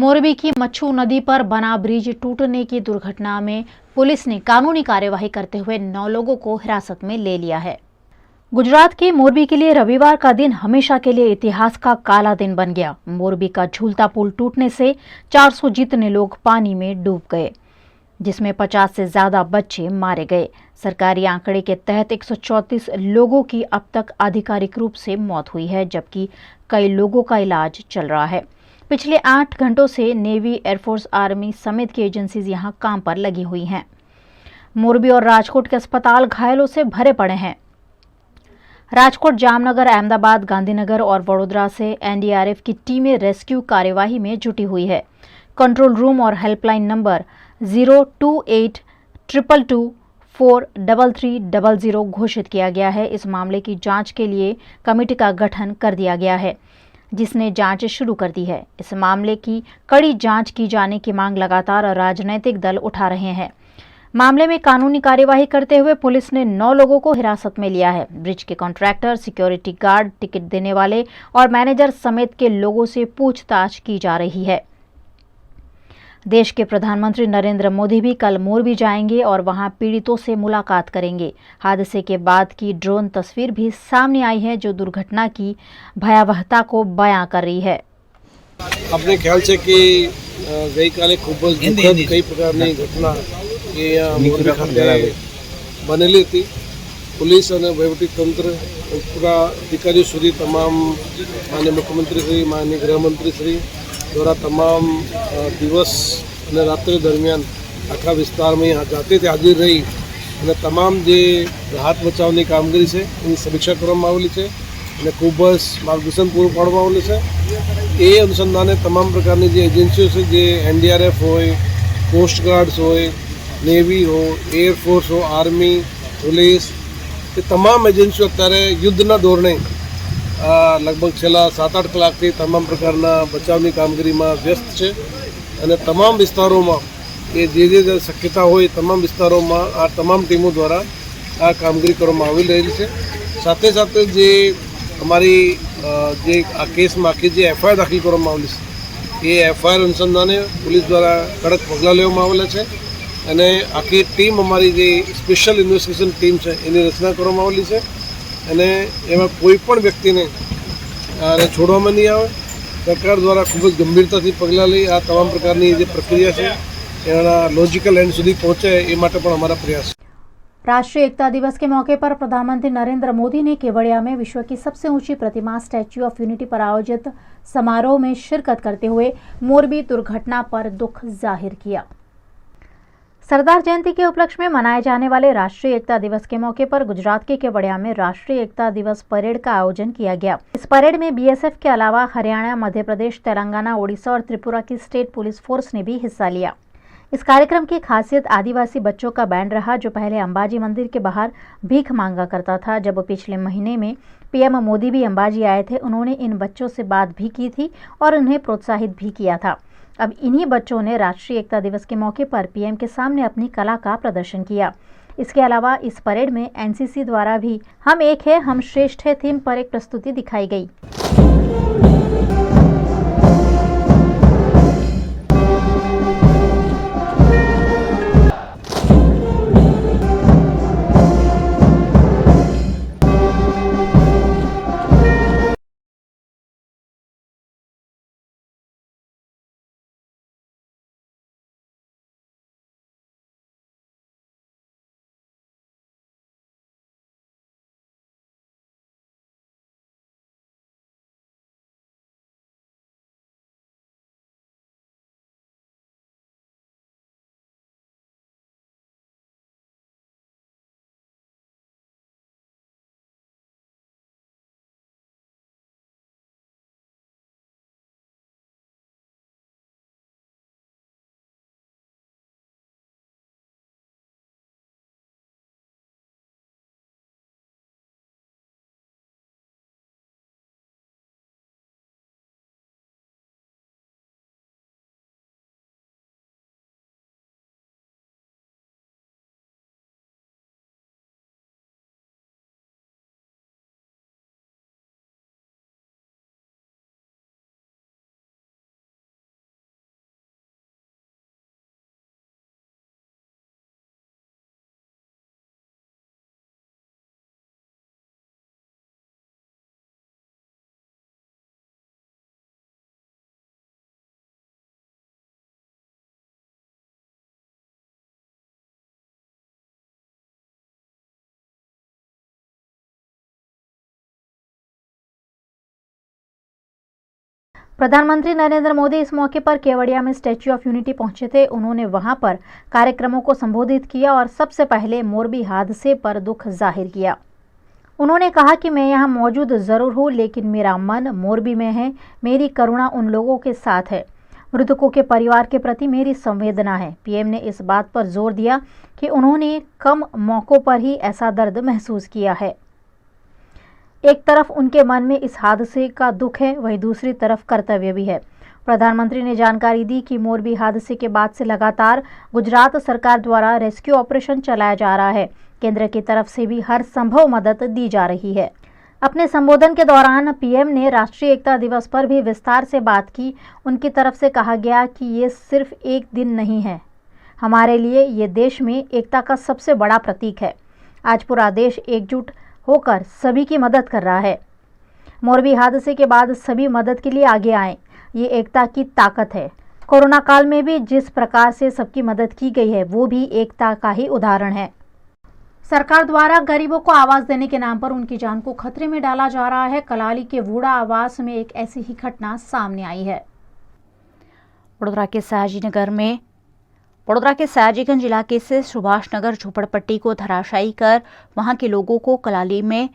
मोरबी की मच्छू नदी पर बना ब्रिज टूटने की दुर्घटना में पुलिस ने कानूनी कार्यवाही करते हुए 9 लोगों को हिरासत में ले लिया है। गुजरात के मोरबी के लिए रविवार का दिन हमेशा के लिए इतिहास का काला दिन बन गया। मोरबी का झूलता पुल टूटने से 400 जितने लोग पानी में डूब गए, जिसमें 50 से ज्यादा बच्चे मारे गए। सरकारी आंकड़े के तहत 134 लोगों की अब तक आधिकारिक रूप से मौत हुई है, जबकि कई लोगों का इलाज चल रहा है। पिछले 8 घंटों से नेवी, एयरफोर्स, आर्मी समेत की एजेंसीज यहां काम पर लगी हुई हैं। मोरबी और राजकोट के अस्पताल घायलों से भरे पड़े हैं। राजकोट, जामनगर, अहमदाबाद, गांधीनगर और वडोदरा से एनडीआरएफ की टीमें रेस्क्यू कार्यवाही में जुटी हुई है। कंट्रोल रूम और हेल्पलाइन नंबर 02822243300 घोषित किया गया है। इस मामले की जांच के लिए कमेटी का गठन कर दिया गया है, जिसने जांच शुरू कर दी है। इस मामले की कड़ी जांच की जाने की मांग लगातार राजनीतिक दल उठा रहे हैं। मामले में कानूनी कार्यवाही करते हुए पुलिस ने 9 लोगों को हिरासत में लिया है। ब्रिज के कॉन्ट्रैक्टर, सिक्योरिटी गार्ड, टिकट देने वाले और मैनेजर समेत के लोगों से पूछताछ की जा रही है। देश के प्रधानमंत्री नरेंद्र मोदी भी कल मोरबी जाएंगे और वहां पीड़ितों से मुलाकात करेंगे। हादसे के बाद की ड्रोन तस्वीर भी सामने आई है, जो दुर्घटना की भयावहता को बयां कर रही है। अपने ख्याल से कि गई काले खूब दुखद कई प्रकारनी घटना मोरबी खाते बनेली थी। पुलिस और वहीवटी तंत्र पूरा अधिकारीओ सुधी तमाम माननीय मुख्यमंत्री श्री, माननीय गृहमंत्री श्री द्वारा तमाम दिवस और रात्रि दरमियान आखा विस्तार में यहाँ जाते थे हाजिर रही और तमाम जे राहत बचावनी कामगीरी है एनी समीक्षा करवामां आवेली है અને ખૂબ જ માર્ગદર્શન પૂરું પાડવામાં આવેલું છે। એ અનુસંધાને તમામ પ્રકારની જે એજન્સીઓ છે, જે એનડીઆરએફ હોય, કોસ્ટગાર્ડ્સ હોય, નેવી हो, એરફોર્સ हो, આર્મી, પોલીસ, એ તમામ એજન્સીઓ અત્યારે યુદ્ધના ધોરણે લગભગ છેલ્લા 7-8 કલાકથી તમામ પ્રકારના બચાવની કામગીરીમાં વ્યસ્ત છે અને તમામ વિસ્તારોમાં એ જે શક્યતા હોય તમામ વિસ્તારોમાં આ તમામ ટીમો દ્વારા આ કામગીરી કરવામાં આવી રહી છે। સાથે સાથે જે हमारी जे आ केस में आखी जो एफआईआर दाखिल करवामां आवेली छे ए एफआईआर अनुसंधाने पुलिस द्वारा कड़क पगलां लेवामां आवेला छे अने आखी टीम अमारी जे स्पेशल इन्वेस्टिगेशन टीम है एनी रचना करवामां आवेली छे अने एमां कोईपण व्यक्तिने छोड़वामां नहीं आवे। सरकार द्वारा खूब ज गंभीरताथी पगलां लई आ तमाम प्रकारनी जे प्रक्रिया है एना लॉजिकल एंड सुधी पहोंचे ए माटे पण अमारा प्रयास है। राष्ट्रीय एकता दिवस के मौके पर प्रधानमंत्री नरेंद्र मोदी ने केवड़िया में विश्व की सबसे ऊंची प्रतिमा स्टैच्यू ऑफ यूनिटी पर आयोजित समारोह में शिरकत करते हुए मोरबी दुर्घटना पर दुख जाहिर किया। सरदार जयंती के उपलक्ष्य में मनाए जाने वाले राष्ट्रीय एकता दिवस के मौके पर गुजरात के केवड़िया में राष्ट्रीय एकता दिवस परेड का आयोजन किया गया। इस परेड में बीएसएफ के अलावा हरियाणा, मध्य प्रदेश, तेलंगाना, ओडिशा और त्रिपुरा की स्टेट पुलिस फोर्स ने भी हिस्सा लिया। इस कार्यक्रम की खासियत आदिवासी बच्चों का बैंड रहा, जो पहले अंबाजी मंदिर के बाहर भीख मांगा करता था। जब पिछले महीने में पीएम मोदी भी अंबाजी आए थे, उन्होंने इन बच्चों से बात भी की थी और उन्हें प्रोत्साहित भी किया था। अब इन्हीं बच्चों ने राष्ट्रीय एकता दिवस के मौके पर पीएम के सामने अपनी कला का प्रदर्शन किया। इसके अलावा इस परेड में एनसीसी द्वारा भी हम एक है, हम श्रेष्ठ है थीम पर एक प्रस्तुति दिखाई गई। प्रधानमंत्री नरेंद्र मोदी इस मौके पर केवड़िया में स्टैच्यू ऑफ यूनिटी पहुंचे थे। उन्होंने वहां पर कार्यक्रमों को संबोधित किया और सबसे पहले मोरबी हादसे पर दुख जाहिर किया। उन्होंने कहा कि मैं यहां मौजूद जरूर हूं, लेकिन मेरा मन मोरबी में है। मेरी करुणा उन लोगों के साथ है। मृतकों के परिवार के प्रति मेरी संवेदना है। पीएम ने इस बात पर जोर दिया कि उन्होंने कम मौकों पर ही ऐसा दर्द महसूस किया है। एक तरफ उनके मन में इस हादसे का दुख है, वहीं दूसरी तरफ कर्तव्य भी है। प्रधानमंत्री ने जानकारी दी कि मोरबी हादसे के बाद से लगातार गुजरात सरकार द्वारा रेस्क्यू ऑपरेशन चलाया जा रहा है। केंद्र की तरफ से भी हर संभव मदद दी जा रही है। अपने संबोधन के दौरान पीएम ने राष्ट्रीय एकता दिवस पर भी विस्तार से बात की। उनकी तरफ से कहा गया कि ये सिर्फ एक दिन नहीं है, हमारे लिए ये देश में एकता का सबसे बड़ा प्रतीक है। आज पूरा देश एकजुट होकर सभी की मदद कर रहा है। मोरबी हादसे के बाद सभी मदद के लिए आगे आए, ये एकता की ताकत है। कोरोना काल में भी जिस प्रकार से सबकी मदद की गई है, वो भी एकता का ही उदाहरण है। सरकार द्वारा गरीबों को आवास देने के नाम पर उनकी जान को खतरे में डाला जा रहा है। कलाली के वुडा आवास में एक ऐसी ही घटना सामने आई है। वडोदरा के सयाजीगंज इलाके से सुभाष नगर झोपड़पट्टी को धराशायी कर वहां के लोगों को कलाली में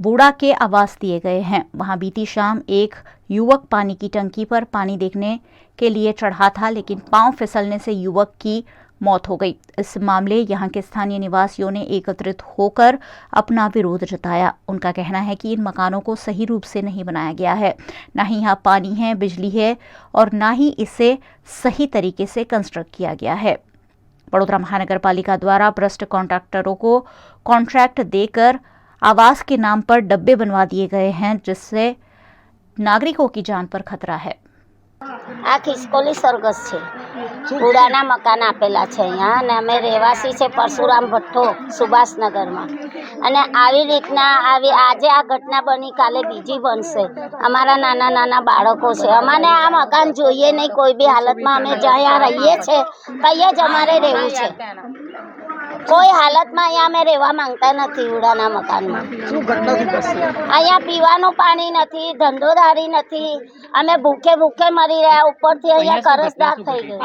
वुडा के आवास दिए गए हैं। वहां बीती शाम एक युवक पानी की टंकी पर पानी देखने के लिए चढ़ा था, लेकिन पांव फिसलने से युवक की मौत हो गई। इस मामले यहां के स्थानीय निवासियों ने एकत्रित होकर अपना विरोध जताया। उनका कहना है कि इन मकानों को सही रूप से नहीं बनाया गया है, ना ही यहाँ पानी है, बिजली है और ना ही इसे सही तरीके से कंस्ट्रक्ट किया गया है। वडोदरा महानगर पालिका द्वारा भ्रष्ट कॉन्ट्रैक्टरों को कॉन्ट्रैक्ट देकर आवास के नाम पर डब्बे बनवा दिए गए हैं, जिससे नागरिकों की जान पर खतरा है। આ ખિસકોલી સરગસ છે, ઉડાના મકાન આપેલા છે અહીંયા અને અમે રહેવાસી છે પરશુરામ ભઠ્ઠો સુભાષનગરમાં અને આવી રીતના આજે આ ઘટના બની, કાલે બીજી બનશે। અમારા નાના નાના બાળકો છે, અમને આ મકાન જોઈએ નહીં કોઈ બી હાલતમાં। અમે જ્યાં રહીએ છે ત્યાં જ અમારે રહેવું છે। કોઈ હાલતમાં અહીંયા અમે રહેવા માંગતા નથી। ઉડાના મકાનમાં અહીંયા પીવાનું પાણી નથી, ધંધોદારી નથી, અમે ભૂખે ભૂખે મરી રહ્યા। ઉપરથી અહીંયા કરસદાર થઈ ગયો।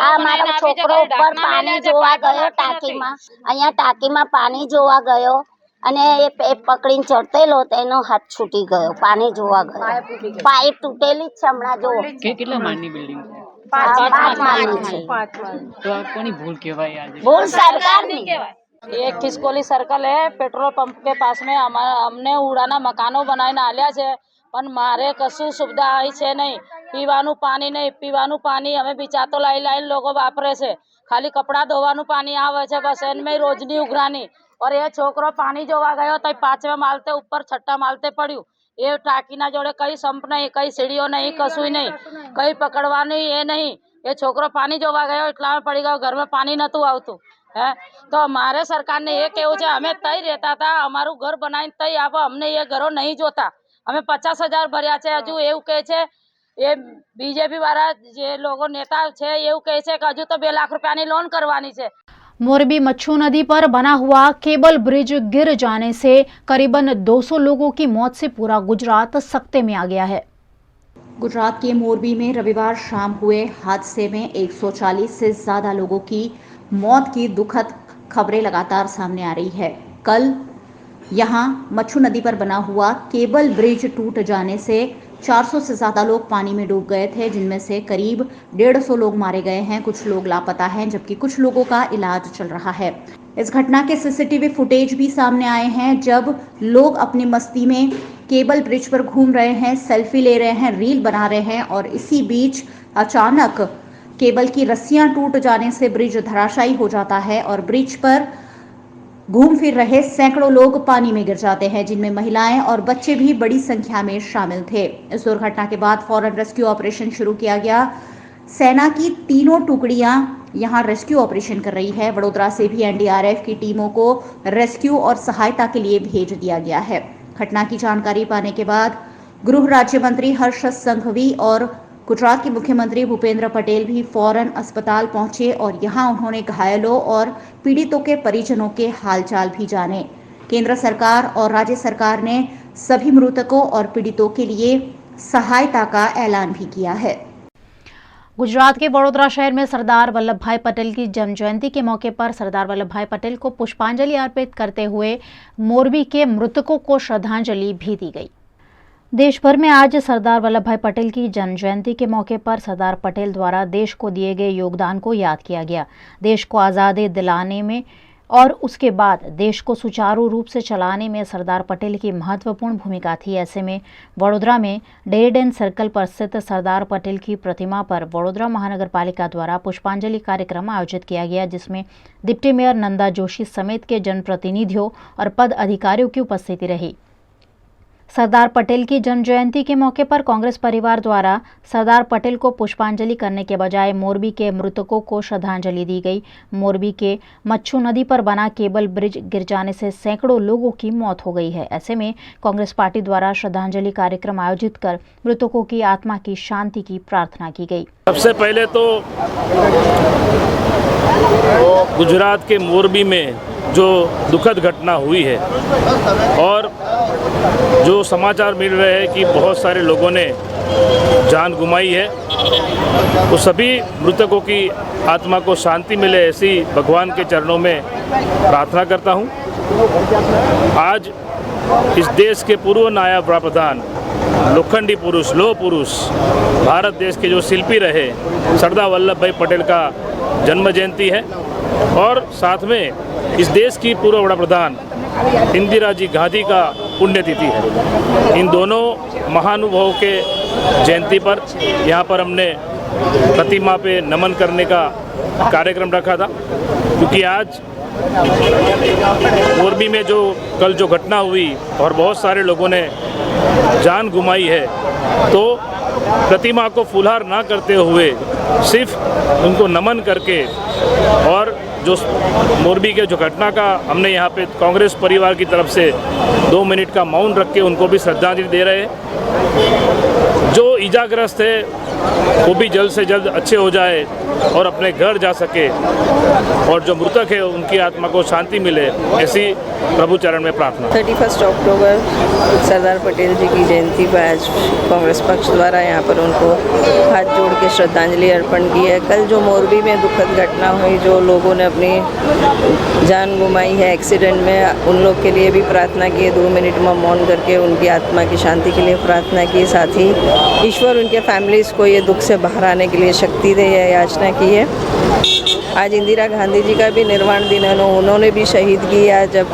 આ મારો છોકરો ઉપર પાણી જોવા ગયો ટાંકીમાં, અહીંયા ટાંકીમાં પાણી જોવા ગયો અને એ પકડીને ચડતેલો તો એનો હાથ છૂટી ગયો, પાણી જોવા ગયો। પાઇપ તૂટેલી જ છે હમણાં જો। કેટલા માળની બિલ્ડિંગ છે? 5 માળની છે। તો આ કોની ભૂલ કહેવાય? આજે ભૂલ સરકારની। ये खिसकोली सर्कल है, पेट्रोल पंप के पास में हमने उड़ाना मकानों बनाई आल्या है, पण मारे कशु सुविधा आई है नहीं। पीवानु पानी नहीं, पीवानु पानी हमें बिचा तो लाइन लोगों वापरे से। खाली कपड़ा धोवानु पानी आवे छे, बस एनमें रोजनी उघरानी। और ये छोकरो पानी जोवा गयो तो 5वे मालते ऊपर 6ठा मालते पड़्यू। ये टाकीना जोड़े कई संप नहीं, कई सीढ़ियों नहीं, कशुं नहीं, कई पकड़वानी ये नहीं। ये छोकरो पानी जोवा गयो એટલા में पड़ी गयो, घर में पानी नतुं आवतुं है। तो हमारे सरकार ने ये कहूँ है, हमें तय रहता था अमारू घर बनाई तय आप, हमने ये घरों नहीं जोता। हमें 50,000 भर्या है। हजू एवं कहे छे ये बीजेपी वाला जे लोगों नेता है एवं कहे छे कि हजू तो 2 लाख रुपया लोन करवानी है। मोरबी मच्छू नदी पर बना हुआ केबल ब्रिज गिर जाने से करीबन 200 लोगों की मौत से पूरा गुजरात सकते में आ गया है। गुजरात के मोरबी में रविवार शाम हुए हादसे में 140 से ज्यादा लोगों की मौत की दुखद खबरें लगातार सामने आ रही है। कल यहां मच्छू नदी पर बना हुआ केबल ब्रिज टूट जाने से 400 से ज्यादा लोग पानी में डूब गए थे, जिनमें से करीब 150 लोग मारे गए हैं। कुछ लोग लापता हैं, जबकि कुछ लोगों का इलाज चल रहा है। इस घटना के सीसीटीवी फुटेज भी सामने आए हैं, जब लोग अपनी मस्ती में केबल ब्रिज पर घूम रहे हैं, सेल्फी ले रहे हैं, रील बना रहे हैं और इसी बीच अचानक केबल की रस्सियां टूट जाने से ब्रिज धराशायी हो जाता है और ब्रिज पर घूम फिर रहे सैकड़ों लोग पानी में गिर जाते हैं, जिनमें महिलाएं और बच्चे भी बड़ी संख्या में शामिल थे। इस दुर्घटना के बाद फौरन रेस्क्यू ऑपरेशन शुरू किया गया। सेना की 3 टुकड़ियां यहां रेस्क्यू ऑपरेशन कर रही है। वडोदरा से भी एनडीआरएफ की टीमों को रेस्क्यू और सहायता के लिए भेज दिया गया है। घटना की जानकारी पाने के बाद गृह राज्य मंत्री हर्ष संघवी और गुजरात के मुख्यमंत्री भूपेंद्र पटेल भी फौरन अस्पताल पहुंचे और यहां उन्होंने घायलों और पीड़ितों के परिजनों के हालचाल भी जाने। केंद्र सरकार और राज्य सरकार ने सभी मृतकों और पीड़ितों के लिए सहायता का ऐलान भी किया है। गुजरात के वडोदरा शहर में सरदार वल्लभ भाई पटेल की जन्म जयंती के मौके पर सरदार वल्लभ भाई पटेल को पुष्पांजलि अर्पित करते हुए मोरबी के मृतकों को श्रद्धांजलि भी दी गई। देश भर में आज सरदार वल्लभ भाई पटेल की जन्म जयंती के मौके पर सरदार पटेल द्वारा देश को दिए गए योगदान को याद किया गया। देश को आज़ादी दिलाने में और उसके बाद देश को सुचारू रूप से चलाने में सरदार पटेल की महत्वपूर्ण भूमिका थी। ऐसे में वडोदरा में डेरीडेन सर्कल पर स्थित सरदार पटेल की प्रतिमा पर वडोदरा महानगर पालिका द्वारा पुष्पांजलि कार्यक्रम आयोजित किया गया, जिसमें डिप्टी मेयर नंदा जोशी समेत के जनप्रतिनिधियों और पद अधिकारियों की उपस्थिति रही। सरदार पटेल की जन्म जयंती के मौके पर कांग्रेस परिवार द्वारा सरदार पटेल को पुष्पांजलि करने के बजाय मोरबी के मृतकों को श्रद्धांजलि दी गई। मोरबी के मच्छू नदी पर बना केबल ब्रिज गिर जाने से सैकड़ों लोगों की मौत हो गई है। ऐसे में कांग्रेस पार्टी द्वारा श्रद्धांजलि कार्यक्रम आयोजित कर मृतकों की आत्मा की शांति की प्रार्थना की गई। सबसे पहले तो गुजरात के मोरबी में जो दुखद घटना हुई है और जो समाचार मिल रहे हैं कि बहुत सारे लोगों ने जान गुमाई है, वो सभी मृतकों की आत्मा को शांति मिले ऐसी भगवान के चरणों में प्रार्थना करता हूँ। आज इस देश के पूर्व नायब प्रधान, लोखंडी पुरुष, लोह पुरुष, भारत देश के जो शिल्पी रहे सरदार वल्लभ भाई पटेल का जन्म जयंती है और साथ में इस देश की पूर्व बड़ा प्रधान इंदिरा जी गांधी का पुण्यतिथि है। इन दोनों महानुभावों के जयंती पर यहाँ पर हमने प्रतिमा पे नमन करने का कार्यक्रम रखा था, क्योंकि आज मोरबी में जो कल जो घटना हुई और बहुत सारे लोगों ने जान गुमाई है, तो प्रतिमा को फुलहार ना करते हुए सिर्फ उनको नमन करके और जो मोरबी के जो घटना का हमने यहाँ पे कांग्रेस परिवार की तरफ से 2 मिनट का मौन रख के उनको भी श्रद्धांजलि दे रहे हैं। जो इजाग्रस्त है वो भी जल्द से जल्द अच्छे हो जाए और अपने घर जा सके और जो मृतक है उनकी आत्मा को शांति मिले, ऐसी प्रभु चरण में प्रार्थना। 31 अक्टूबर सरदार पटेल जी की जयंती पर आज कांग्रेस पक्ष द्वारा यहाँ पर उनको हाथ जोड़ के श्रद्धांजलि अर्पण की है। कल जो मोरबी में दुखद घटना हुई, जो लोगों ने अपनी जान गुमाई है एक्सीडेंट में, उन लोग के लिए भी प्रार्थना की है। 2 मिनट में मौन करके उनकी आत्मा की शांति के लिए प्रार्थना की। साथ ही ईश्वर उनके फैमिलीज़ को ये दुख से बाहर आने के लिए शक्ति दे, यह याचना की है। आज इंदिरा गांधी जी का भी निर्वाण दिन है, उन्होंने भी शहीदगी आज जब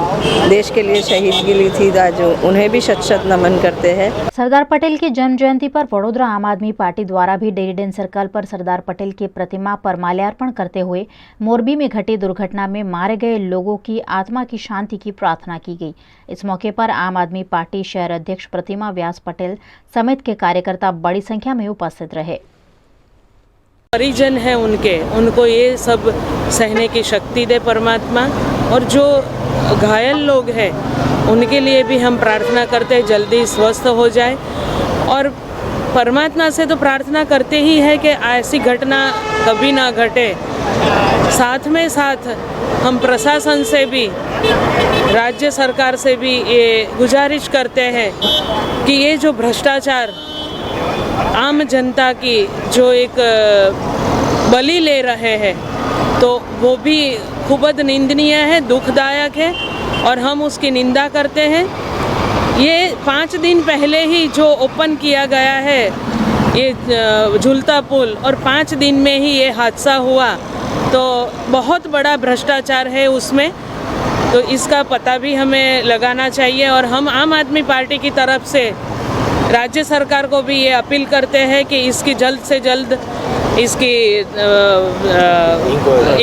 देश के लिए शहीदगी ली थी, आज उन्हें भी शत शत नमन करते हैं। सरदार पटेल की जन्म जयंती पर वडोदरा आम आदमी पार्टी द्वारा भी डेरीडेन सर्कल पर सरदार पटेल की प्रतिमा पर माल्यार्पण करते हुए मोरबी में घटी दुर्घटना में मारे गए लोगों की आत्मा की शांति की प्रार्थना की गई। इस मौके पर आम आदमी पार्टी शहर अध्यक्ष प्रतिमा व्यास पटेल समेत के कार्यकर्ता बड़ी संख्या में उपस्थित रहे। परिजन है उनको ये सब सहने की शक्ति दे परमात्मा, और जो घायल लोग हैं उनके लिए भी हम प्रार्थना करते हैं जल्दी स्वस्थ हो जाए। और परमात्मा से तो प्रार्थना करते ही है कि ऐसी घटना कभी ना घटे। साथ में साथ हम प्रशासन से भी, राज्य सरकार से भी ये गुजारिश करते हैं कि ये जो भ्रष्टाचार आम जनता की जो एक बलि ले रहे हैं, तो वो भी खूब निंदनीय है, दुखदायक है और हम उसकी निंदा करते हैं। ये 5 दिन पहले ही जो ओपन किया गया है ये झूलता पुल, और 5 दिन में ही ये हादसा हुआ, तो बहुत बड़ा भ्रष्टाचार है उसमें। तो इसका पता भी हमें लगाना चाहिए और हम आम आदमी पार्टी की तरफ से राज्य सरकार को भी ये अपील करते हैं कि इसकी जल्द से जल्द इसकी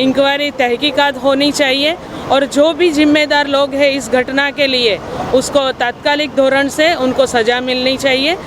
इंक्वायरी तहकीकात होनी चाहिए और जो भी जिम्मेदार लोग हैं इस घटना के लिए उसको तात्कालिक धोरण से उनको सज़ा मिलनी चाहिए।